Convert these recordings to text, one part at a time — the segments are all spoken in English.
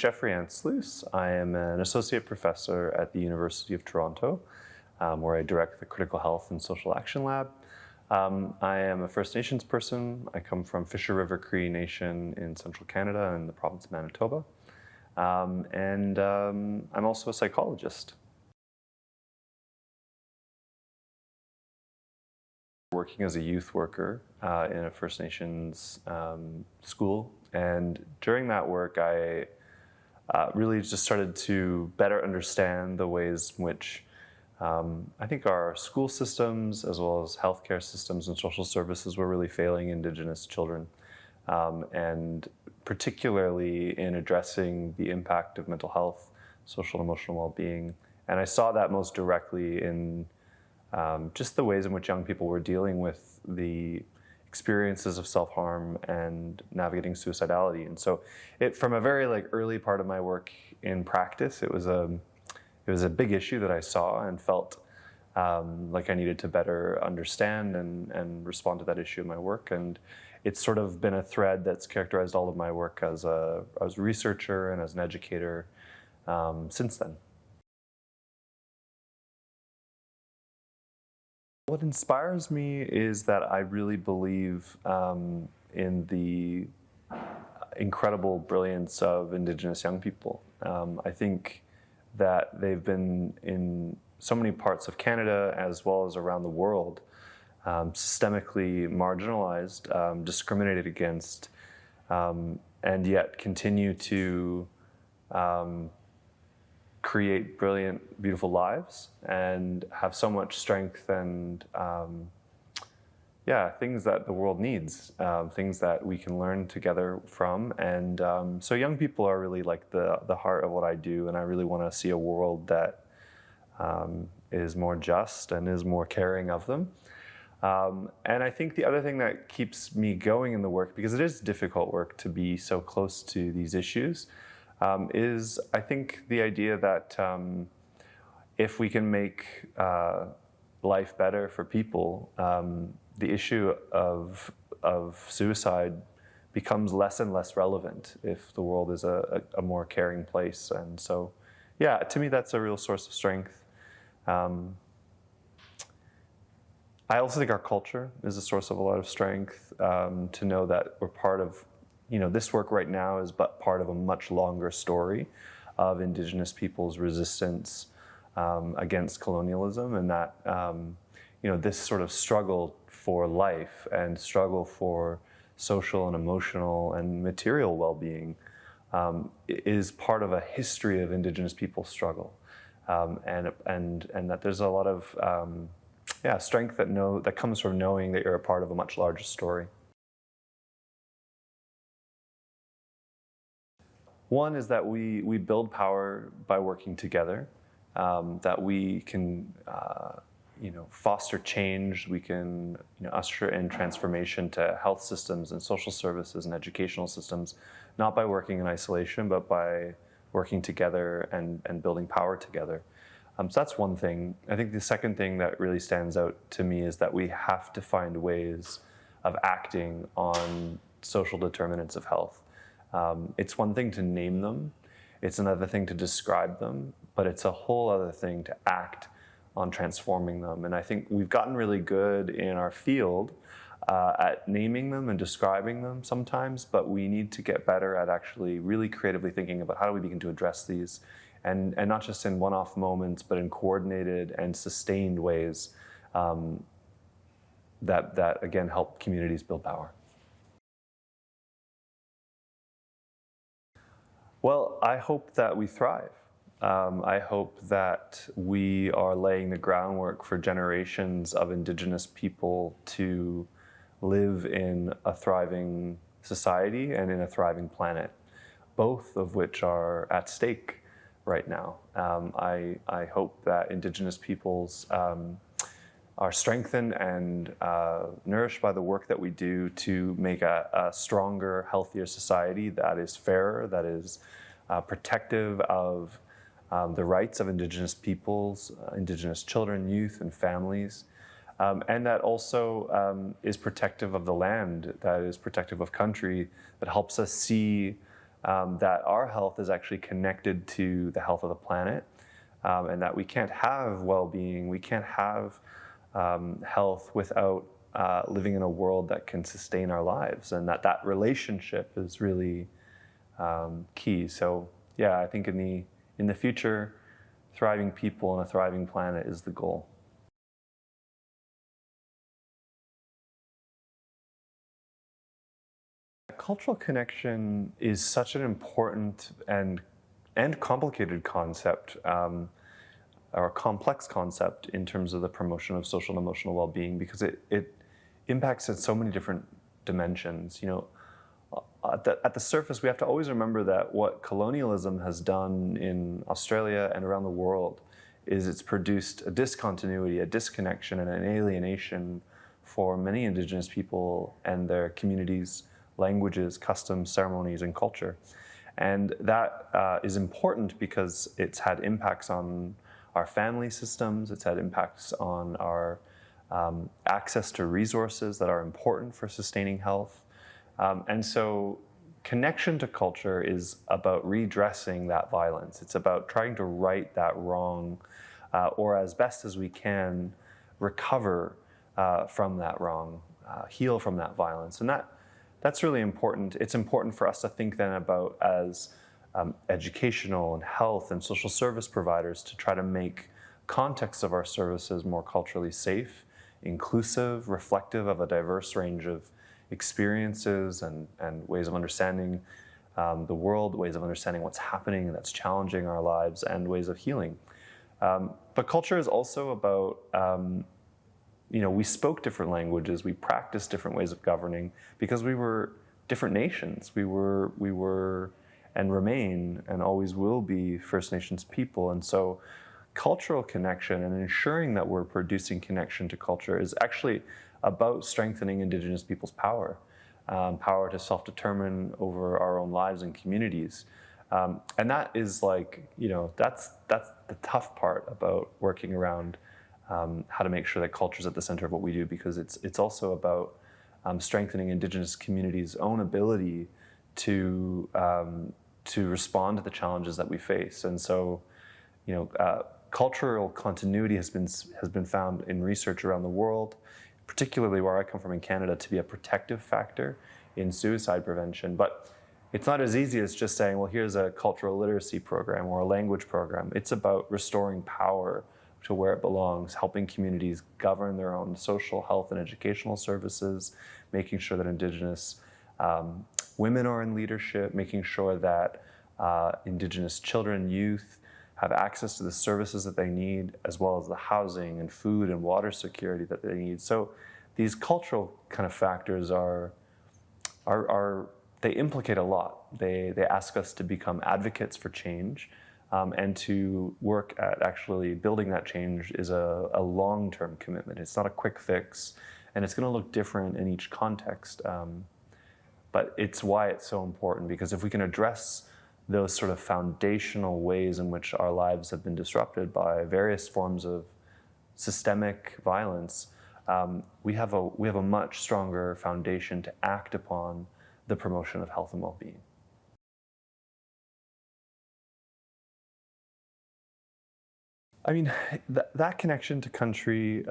Jeffrey Ansloos. I am an associate professor at the University of Toronto, where I direct the Critical Health and Social Action Lab. I am a First Nations person. I come from Fisher River Cree Nation in central Canada in the province of Manitoba. I'm also a psychologist. Working as a youth worker in a First Nations school, and during that work I really just started to better understand the ways in which I think our school systems as well as healthcare systems and social services were really failing Indigenous children, and particularly in addressing the impact of mental health, social and emotional well-being. And I saw that most directly in just the ways in which young people were dealing with the experiences of self-harm and navigating suicidality. And so from a very early part of my work in practice, it was a big issue that I saw and felt like I needed to better understand and respond to that issue in my work. And it's sort of been a thread that's characterized all of my work as a researcher and as an educator since then. What inspires me is that I really believe in the incredible brilliance of Indigenous young people. I think that they've been in so many parts of Canada as well as around the world systemically marginalized, discriminated against, and yet continue to create brilliant, beautiful lives and have so much strength and things that the world needs, things that we can learn together from. And so young people are really like the heart of what I do, and I really want to see a world that is more just and is more caring of them. And I think the other thing that keeps me going in the work, because it is difficult work to be so close to these issues, is I think the idea that if we can make life better for people, the issue of suicide becomes less and less relevant if the world is a more caring place. And so, yeah, to me that's a real source of strength. I also think our culture is a source of a lot of strength, to know that we're part of, this work right now is but part of a much longer story of Indigenous people's resistance against colonialism, and that this sort of struggle for life and struggle for social and emotional and material well-being is part of a history of Indigenous people's struggle, and that there's a lot of strength that comes from knowing that you're a part of a much larger story. One is that we build power by working together, that we can foster change, we can usher in transformation to health systems and social services and educational systems, not by working in isolation, but by working together and building power together. So that's one thing. I think the second thing that really stands out to me is that we have to find ways of acting on social determinants of health. It's one thing to name them, it's another thing to describe them, but it's a whole other thing to act on transforming them. And I think we've gotten really good in our field at naming them and describing them sometimes, but we need to get better at actually really creatively thinking about how do we begin to address these, and not just in one-off moments, but in coordinated and sustained ways that again help communities build power. Well, I hope that we thrive. I hope that we are laying the groundwork for generations of Indigenous people to live in a thriving society and in a thriving planet, both of which are at stake right now. I hope that Indigenous peoples are strengthened and nourished by the work that we do to make a stronger, healthier society that is fairer, that is protective of the rights of Indigenous peoples, Indigenous children, youth, and families, and that also is protective of the land, that is protective of country, that helps us see that our health is actually connected to the health of the planet, and that we can't have well-being, we can't have health without living in a world that can sustain our lives, and that relationship is really key. So yeah, I think in the future, thriving people and a thriving planet is the goal. Cultural connection is such an important and complicated concept, or a complex concept in terms of the promotion of social and emotional well-being, because it impacts in so many different dimensions. You know, at the surface, we have to always remember that what colonialism has done in Australia and around the world is it's produced a discontinuity, a disconnection, and an alienation for many Indigenous people and their communities, languages, customs, ceremonies, and culture. And that is important because it's had impacts on our family systems, it's had impacts on our access to resources that are important for sustaining health. And so connection to culture is about redressing that violence. It's about trying to right that wrong, or as best as we can, recover from that wrong, heal from that violence. And that's really important. It's important for us to think then about as educational and health and social service providers to try to make context of our services more culturally safe, inclusive, reflective of a diverse range of experiences and ways of understanding the world, ways of understanding what's happening that's challenging our lives, and ways of healing. But culture is also about, we spoke different languages, we practiced different ways of governing because we were different nations. We were and remain and always will be First Nations people. And so cultural connection and ensuring that we're producing connection to culture is actually about strengthening Indigenous people's power, power to self-determine over our own lives and communities. And that is that's the tough part about working around how to make sure that culture is at the center of what we do, because it's also about strengthening Indigenous communities' own ability to respond to the challenges that we face. And so, cultural continuity has been found in research around the world, particularly where I come from in Canada, to be a protective factor in suicide prevention. But it's not as easy as just saying, well, here's a cultural literacy program or a language program. It's about restoring power to where it belongs, helping communities govern their own social, health, and educational services, making sure that Indigenous women are in leadership, making sure that Indigenous children, youth have access to the services that they need, as well as the housing and food and water security that they need. So these cultural kind of factors they implicate a lot. They ask us to become advocates for change, and to work at actually building that change is a long-term commitment. It's not a quick fix, and it's going to look different in each context. But it's why it's so important, because if we can address those sort of foundational ways in which our lives have been disrupted by various forms of systemic violence, we have a much stronger foundation to act upon the promotion of health and well-being. I mean, that connection to country,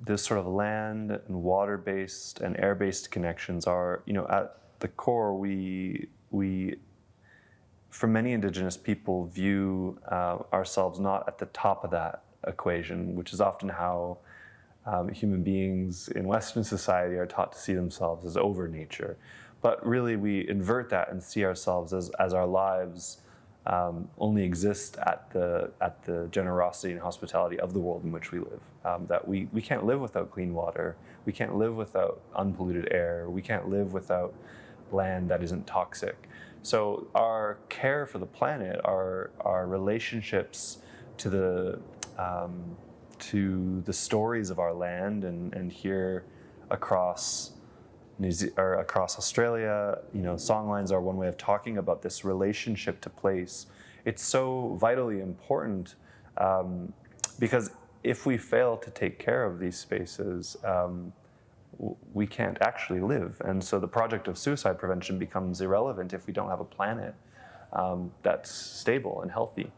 this sort of land and water-based and air-based connections are, at the core, we for many Indigenous people, view ourselves not at the top of that equation, which is often how human beings in Western society are taught to see themselves, as over nature. But really, we invert that and see ourselves as our lives only exist at the generosity and hospitality of the world in which we live. That we can't live without clean water, we can't live without unpolluted air, we can't live without land that isn't toxic. So our care for the planet, our relationships to the stories of our land, and here across across Australia, songlines are one way of talking about this relationship to place. It's so vitally important, because if we fail to take care of these spaces, we can't actually live. And so the project of suicide prevention becomes irrelevant if we don't have a planet that's stable and healthy.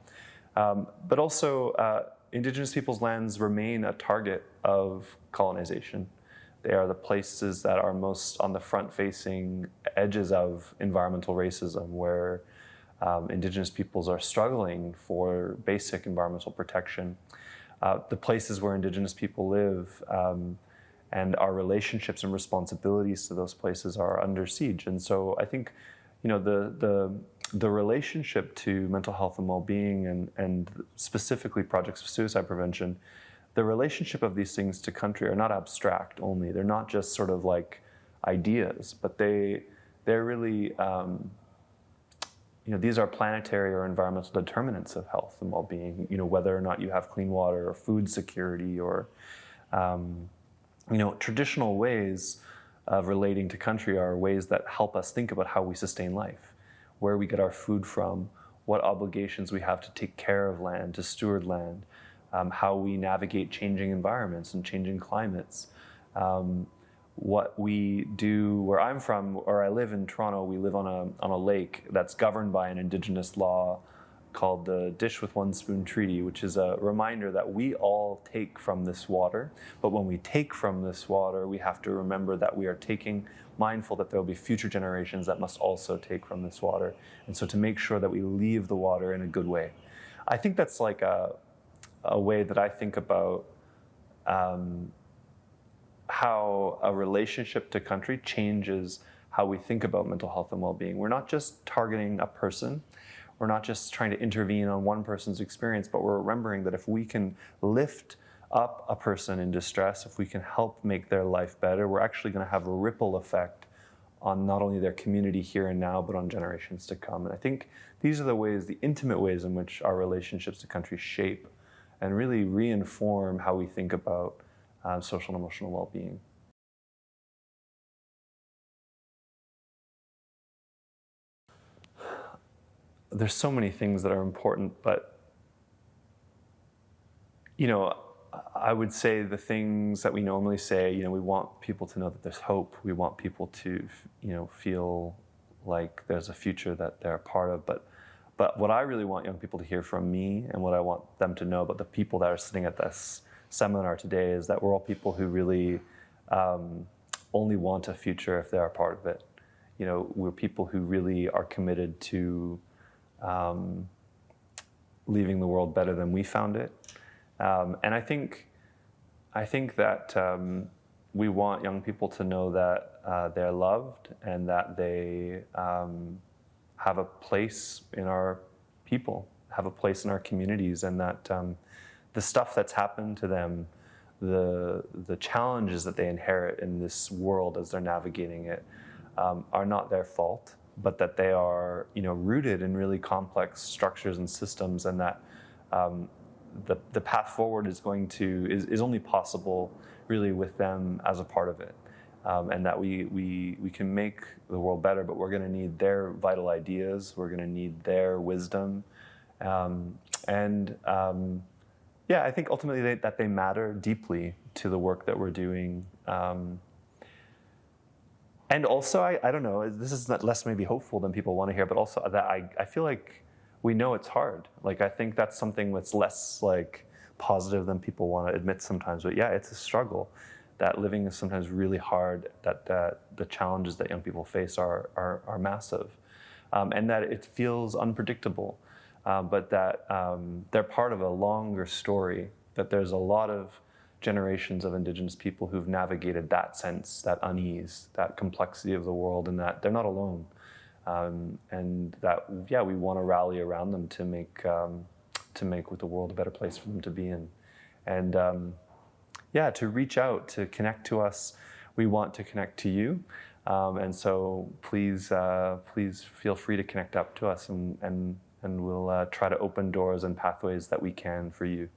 But also, Indigenous peoples' lands remain a target of colonization. They are the places that are most on the front-facing edges of environmental racism, where Indigenous peoples are struggling for basic environmental protection. The places where Indigenous people live and our relationships and responsibilities to those places are under siege. And so I think, the relationship to mental health and well-being and specifically projects of suicide prevention, the relationship of these things to country are not abstract only. They're not just sort of like ideas, but they're really, these are planetary or environmental determinants of health and well-being, whether or not you have clean water or food security or, traditional ways of relating to country are ways that help us think about how we sustain life, where we get our food from, what obligations we have to take care of land, to steward land, how we navigate changing environments and changing climates. What we do where I'm from, or I live in Toronto, we live on a lake that's governed by an Indigenous law called the Dish with One Spoon Treaty, which is a reminder that we all take from this water. But when we take from this water, we have to remember that we are mindful that there will be future generations that must also take from this water. And so to make sure that we leave the water in a good way. I think that's like a way that I think about how a relationship to country changes how we think about mental health and well-being. We're not just targeting a person. We're not just trying to intervene on one person's experience, but we're remembering that if we can lift up a person in distress, if we can help make their life better, we're actually going to have a ripple effect on not only their community here and now, but on generations to come. And I think these are the intimate ways in which our relationships to country shape and really reinform how we think about social and emotional well-being. There's so many things that are important, but, I would say the things that we normally say, we want people to know that there's hope. We want people to, feel like there's a future that they're a part of. But what I really want young people to hear from me, and what I want them to know about the people that are sitting at this seminar today, is that we're all people who really only want a future if they're a part of it. We're people who really are committed to leaving the world better than we found it. And I think that we want young people to know that they're loved and that they have a place in our people, have a place in our communities, and that the stuff that's happened to them, the challenges that they inherit in this world as they're navigating it, are not their fault, but that they are, rooted in really complex structures and systems, and that the path forward is only possible really with them as a part of it, and that we can make the world better, but we're going to need their vital ideas, we're going to need their wisdom, I think ultimately that they matter deeply to the work that we're doing. And also, I don't know, this is less maybe hopeful than people want to hear, but also that I feel like we know it's hard. Like, I think that's something that's less like positive than people want to admit sometimes. But yeah, it's a struggle, that living is sometimes really hard, that the challenges that young people face are massive, and that it feels unpredictable, but that they're part of a longer story, that there's a lot of generations of Indigenous people who've navigated that sense, that unease, that complexity of the world, and that they're not alone. And that, we want to rally around them to make the world a better place for them to be in. And to reach out, to connect to us. We want to connect to you. And so please feel free to connect up to us, and we'll try to open doors and pathways that we can for you.